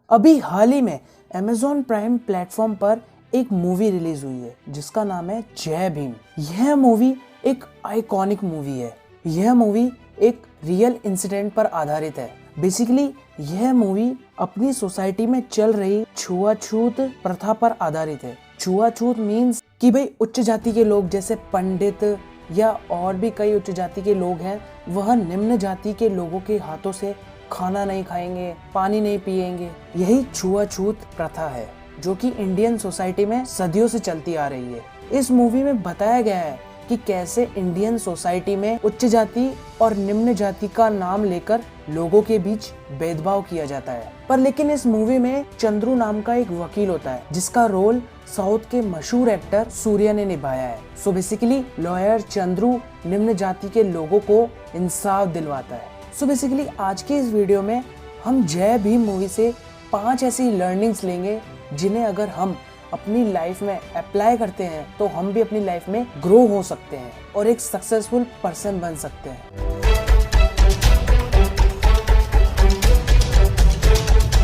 अभी हाल ही में Amazon prime platform पर एक मूवी रिलीज हुई है जिसका नाम है जय भीम। यह मूवी एक आइकॉनिक मूवी है। यह मूवी एक रियल इंसिडेंट पर आधारित है। बेसिकली यह मूवी अपनी सोसाइटी में चल रही छुआछूत प्रथा पर आधारित है। छुआछूत मीन्स कि भाई उच्च जाति के लोग जैसे पंडित या और भी कई उच्च जाति के लोग हैं, वह निम्न जाति के लोगों के हाथों से खाना नहीं खाएंगे, पानी नहीं पिएंगे। यही छुआछूत प्रथा है जो कि इंडियन सोसाइटी में सदियों से चलती आ रही है। इस मूवी में बताया गया है कि कैसे इंडियन सोसाइटी में उच्च जाति और निम्न जाति का नाम लेकर लोगों के बीच भेदभाव किया जाता है। पर लेकिन इस मूवी में चंद्रू नाम का एक वकील होता है जिसका रोल साउथ के मशहूर एक्टर सूर्या ने निभाया है। सो बेसिकली लॉयर चंद्रू निम्न जाति के लोगों को इंसाफ दिलवाता है। सो बेसिकली आज के इस वीडियो में हम जय भीम मूवी से 5 ऐसी लर्निंग्स लेंगे जिन्हें अगर हम अपनी लाइफ में अप्लाई करते हैं तो हम भी अपनी लाइफ में ग्रो हो सकते हैं और एक सक्सेसफुल पर्सन बन सकते हैं।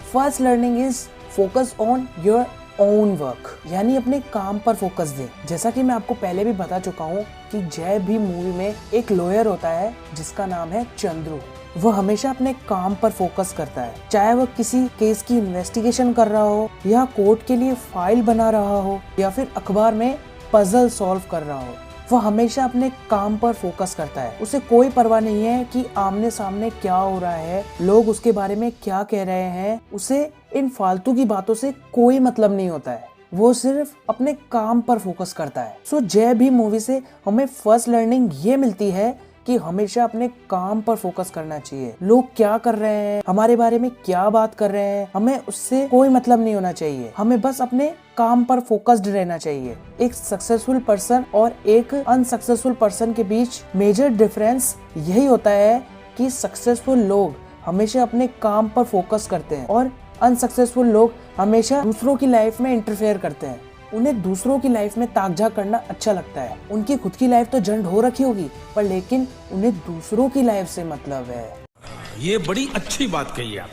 First learning is focus on your own work, यानी अपने काम पर फोकस दें। जैसा कि मैं आपको पहले भी बता चुका हूँ कि जय भीम मूवी में एक लॉयर होता है जिसका नाम है चंद्रू। वह हमेशा अपने काम पर फोकस करता है, चाहे वह किसी केस की इन्वेस्टिगेशन कर रहा हो या कोर्ट के लिए फाइल बना रहा हो या फिर अखबार में पजल सॉल्व कर रहा हो। वह हमेशा अपने काम पर फोकस करता है। उसे कोई परवाह नहीं है कि आमने सामने क्या हो रहा है, लोग उसके बारे में क्या कह रहे हैं। उसे इन फालतू की बातों से कोई मतलब नहीं होता है। वो सिर्फ अपने काम पर फोकस करता है। सो जय भीम मूवी से हमें फर्स्ट लर्निंग ये मिलती है कि हमेशा अपने काम पर फोकस करना चाहिए। लोग क्या कर रहे हैं, हमारे बारे में क्या बात कर रहे हैं, हमें उससे कोई मतलब नहीं होना चाहिए। हमें बस अपने काम पर फोकस्ड रहना चाहिए। एक सक्सेसफुल पर्सन और एक अनसक्सेसफुल पर्सन के बीच मेजर डिफरेंस यही होता है कि सक्सेसफुल लोग हमेशा अपने काम पर फोकस करते हैं और अनसक्सेसफुल लोग हमेशा दूसरों की लाइफ में इंटरफेयर करते हैं। उन्हें दूसरों की लाइफ में ताकझाक करना अच्छा लगता है। उनकी खुद की लाइफ तो झंड हो रखी होगी, पर लेकिन उन्हें दूसरों की लाइफ से मतलब है। ये बड़ी अच्छी बात कही आप।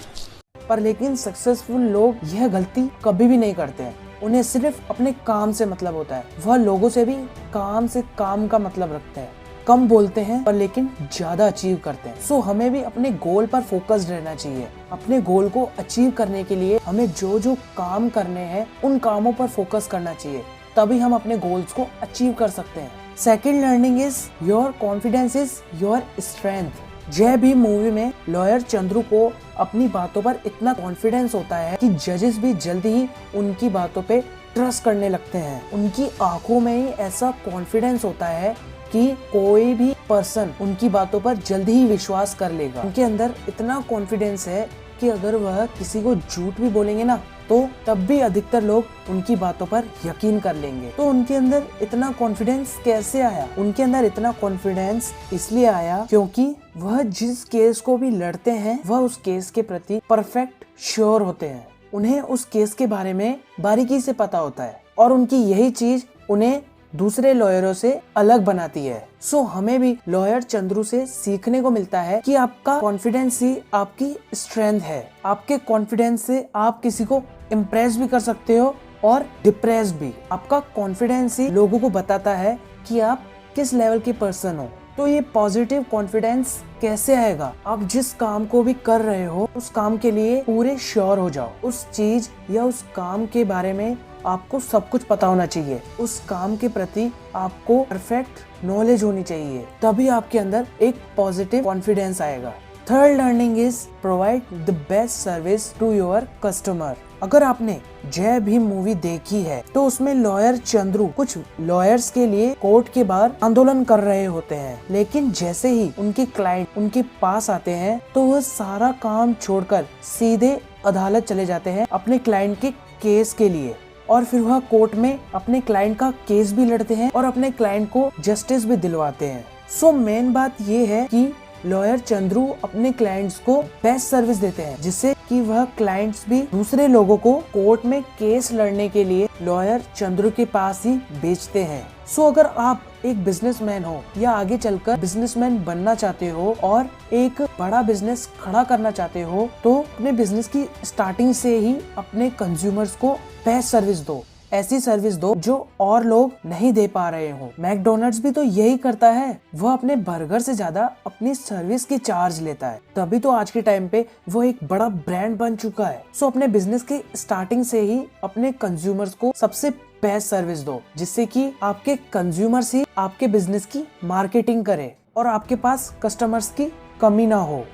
पर लेकिन सक्सेसफुल लोग यह गलती कभी भी नहीं करते हैं। उन्हें सिर्फ अपने काम से मतलब होता है। वह लोगों से भी काम से काम का मतलब रखते हैं। कम बोलते हैं पर लेकिन ज्यादा अचीव करते हैं। सो हमें भी अपने गोल पर फोकस्ड रहना चाहिए। अपने गोल को अचीव करने के लिए हमें जो जो काम करने हैं उन कामों पर फोकस करना चाहिए, तभी हम अपने गोल्स को अचीव कर सकते हैं। Second learning is your confidence is your strength. जय भीम मूवी में लॉयर चंद्रू को अपनी बातों पर इतना कॉन्फिडेंस होता है कि जजेस भी जल्दी ही उनकी बातों पे ट्रस्ट करने लगते हैं। उनकी आंखों में ही ऐसा कॉन्फिडेंस होता है कि कोई भी पर्सन उनकी बातों पर जल्दी ही विश्वास कर लेगा। उनके अंदर इतना कॉन्फिडेंस है कि अगर वह किसी को झूठ भी बोलेंगे ना तो तब भी अधिकतर लोग उनकी बातों पर यकीन कर लेंगे। तो उनके अंदर इतना कॉन्फिडेंस कैसे आया? उनके अंदर इतना कॉन्फिडेंस इसलिए आया क्योंकि वह जिस केस को भी लड़ते हैं वह उस केस के प्रति परफेक्ट श्योर होते हैं। उन्हें उस केस के बारे में बारीकी से पता होता है और उनकी यही चीज उन्हें दूसरे लॉयरों से अलग बनाती है। सो हमें भी लॉयर चंद्रू से सीखने को मिलता है कि आपका कॉन्फिडेंस ही आपकी स्ट्रेंथ है। आपके कॉन्फिडेंस से आप किसी को इम्प्रेस भी कर सकते हो और डिप्रेस भी। आपका कॉन्फिडेंस ही लोगों को बताता है कि आप किस लेवल के पर्सन हो। तो ये पॉजिटिव कॉन्फिडेंस कैसे आएगा? आप जिस काम को भी कर रहे हो उस काम के लिए पूरे श्योर हो जाओ। उस चीज या उस काम के बारे में आपको सब कुछ पता होना चाहिए। उस काम के प्रति आपको परफेक्ट नॉलेज होनी चाहिए, तभी आपके अंदर एक पॉजिटिव कॉन्फिडेंस आएगा। Third learning is provide the best service to your customer. अगर आपने जय भीम मूवी देखी है तो उसमें लॉयर चंद्रू कुछ लॉयर्स के लिए कोर्ट के बाहर आंदोलन कर रहे होते हैं, लेकिन जैसे ही उनके क्लाइंट उनके पास आते हैं तो वह सारा काम छोड़कर सीधे अदालत चले जाते हैं अपने क्लाइंट के केस के लिए। और फिर वह कोर्ट में अपने क्लाइंट का केस भी लड़ते हैं और अपने क्लाइंट को जस्टिस भी दिलवाते हैं। सो मेन बात ये है कि लॉयर चंद्रू अपने क्लाइंट्स को बेस्ट सर्विस देते हैं, जिससे कि वह क्लाइंट्स भी दूसरे लोगों को कोर्ट में केस लड़ने के लिए लॉयर चंद्रू के पास ही भेजते हैं। सो अगर आप एक बिजनेसमैन हो या आगे चलकर बिजनेसमैन बनना चाहते हो और एक बड़ा बिजनेस खड़ा करना चाहते हो, तो अपने बिजनेस की स्टार्टिंग से ही अपने कंज्यूमर्स को बेस्ट सर्विस दो। ऐसी सर्विस दो जो और लोग नहीं दे पा रहे हो। मैकडोनल्ड्स भी तो यही करता है, वह अपने बर्गर से ज्यादा अपनी सर्विस की चार्ज लेता है, तभी तो आज के टाइम पे वो एक बड़ा ब्रांड बन चुका है। सो अपने बिजनेस के स्टार्टिंग से ही अपने कंज्यूमर्स को सबसे बेस्ट सर्विस दो, जिससे कि आपके कंज्यूमर्स ही आपके बिजनेस की मार्केटिंग करे और आपके पास कस्टमर्स की कमी ना हो।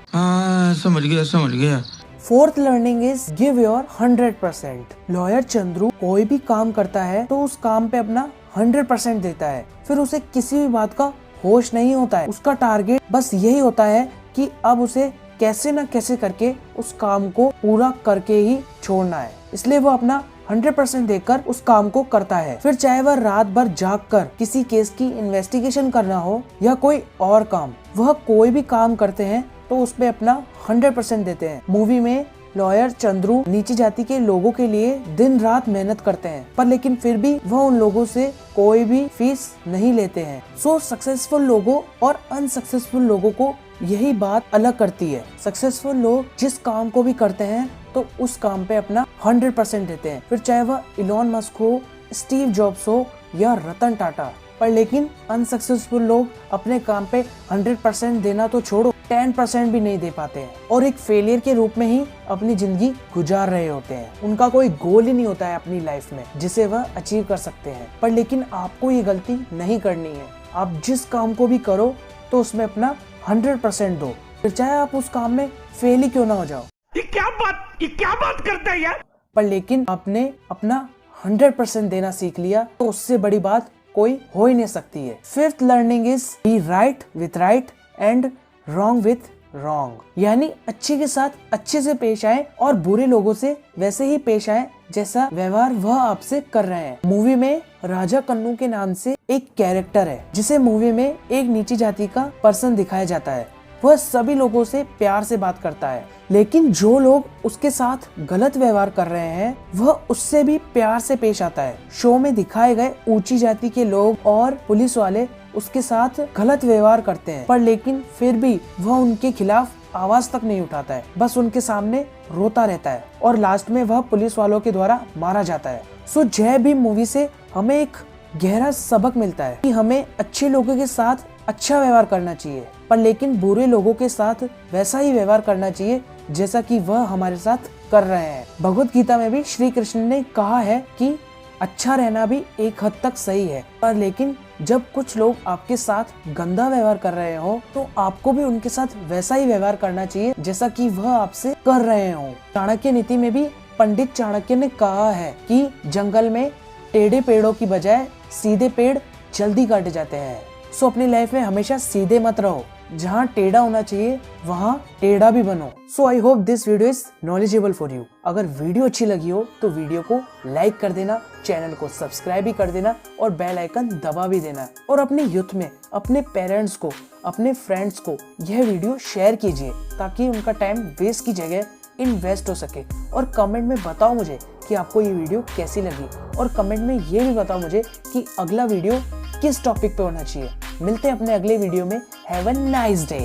समझ गया। Fourth learning is give your 100%। Lawyer Chandru कोई भी काम करता है तो उस काम पे अपना 100% देता है, फिर उसे किसी भी बात का होश नहीं होता है। उसका टारगेट बस यही होता है कि अब उसे कैसे न कैसे करके उस काम को पूरा करके ही छोड़ना है, इसलिए वो अपना 100% देकर उस काम को करता है। फिर चाहे वह रात भर जाग कर किसी केस की इन्वेस्टिगेशन करना हो या कोई और काम, वह कोई भी काम करते हैं तो उसपे अपना 100% देते हैं। मूवी में लॉयर चंद्रू नीची जाति के लोगों के लिए दिन रात मेहनत करते हैं, पर लेकिन फिर भी वह उन लोगों से कोई भी फीस नहीं लेते हैं। सो सक्सेसफुल लोगों और अनसक्सेसफुल लोगों को यही बात अलग करती है। सक्सेसफुल लोग जिस काम को भी करते हैं तो उस काम पे अपना 100% देते हैं, फिर चाहे वह इलॉन मस्क हो, स्टीव जॉब्स हो या रतन टाटा। पर लेकिन अनसक्सेसफुल लोग अपने काम पे 100% देना तो छोड़ो, 10% भी नहीं दे पाते हैं और एक फेलियर के रूप में ही अपनी जिंदगी गुजार रहे होते हैं। उनका कोई गोल ही नहीं होता है अपनी लाइफ में जिसे वह अचीव कर सकते हैं। पर लेकिन आपको ये गलती नहीं करनी है। आप जिस काम को भी करो तो उसमें अपना 100% दो, फिर चाहे आप उस काम में फेल ही क्यों ना हो जाओ। ये क्या बात करता है यार। पर लेकिन आपने अपना 100% देना सीख लिया तो उससे बड़ी बात कोई हो ही नहीं सकती है। Fifth learning is be right with right and wrong with wrong, यानी अच्छे के साथ अच्छे से पेश आए और बुरे लोगों से वैसे ही पेश आए जैसा व्यवहार वह आपसे कर रहे हैं। मूवी में राजा कन्नू के नाम से एक कैरेक्टर है जिसे मूवी में एक नीची जाति का पर्सन दिखाया जाता है। वह सभी लोगों से प्यार से बात करता है, लेकिन जो लोग उसके साथ गलत व्यवहार कर रहे हैं वह उससे भी प्यार से पेश आता है। शो में दिखाए गए ऊंची जाति के लोग और पुलिस वाले उसके साथ गलत व्यवहार करते हैं, पर लेकिन फिर भी वह उनके खिलाफ आवाज तक नहीं उठाता है, बस उनके सामने रोता रहता है और लास्ट में वह पुलिस वालों के द्वारा मारा जाता है। सो जय भीम मूवी से हमें एक गहरा सबक मिलता है कि हमें अच्छे लोगों के साथ अच्छा व्यवहार करना चाहिए, पर लेकिन बुरे लोगों के साथ वैसा ही व्यवहार करना चाहिए जैसा कि वह हमारे साथ कर रहे हैं। भगवत गीता में भी श्री कृष्ण ने कहा है कि अच्छा रहना भी एक हद तक सही है, पर लेकिन जब कुछ लोग आपके साथ गंदा व्यवहार कर रहे हो तो आपको भी उनके साथ वैसा ही व्यवहार करना चाहिए जैसा कि वह आपसे कर रहे हो। चाणक्य नीति में भी पंडित चाणक्य ने कहा है कि जंगल में टेढ़े पेड़ों की बजाय सीधे पेड़ जल्दी काटे जाते हैं। सो अपनी लाइफ में हमेशा सीधे मत रहो, जहाँ टेढ़ा होना चाहिए वहाँ टेढ़ा भी बनो। So I hope this video is knowledgeable for you. अगर वीडियो अच्छी लगी हो तो वीडियो को लाइक कर देना, चैनल को सब्सक्राइब भी कर देना और बेल आइकन दबा भी देना। और अपने यूथ में अपने पेरेंट्स को, अपने फ्रेंड्स को यह वीडियो शेयर कीजिए ताकि उनका टाइम वेस्ट की जगह इन्वेस्ट हो सके। और कमेंट में बताओ मुझे कि आपको ये वीडियो कैसी लगी, और कमेंट में ये भी बताओ मुझे कि अगला वीडियो किस टॉपिक पे होना चाहिए। मिलते हैं अपने अगले वीडियो में। Have a nice day.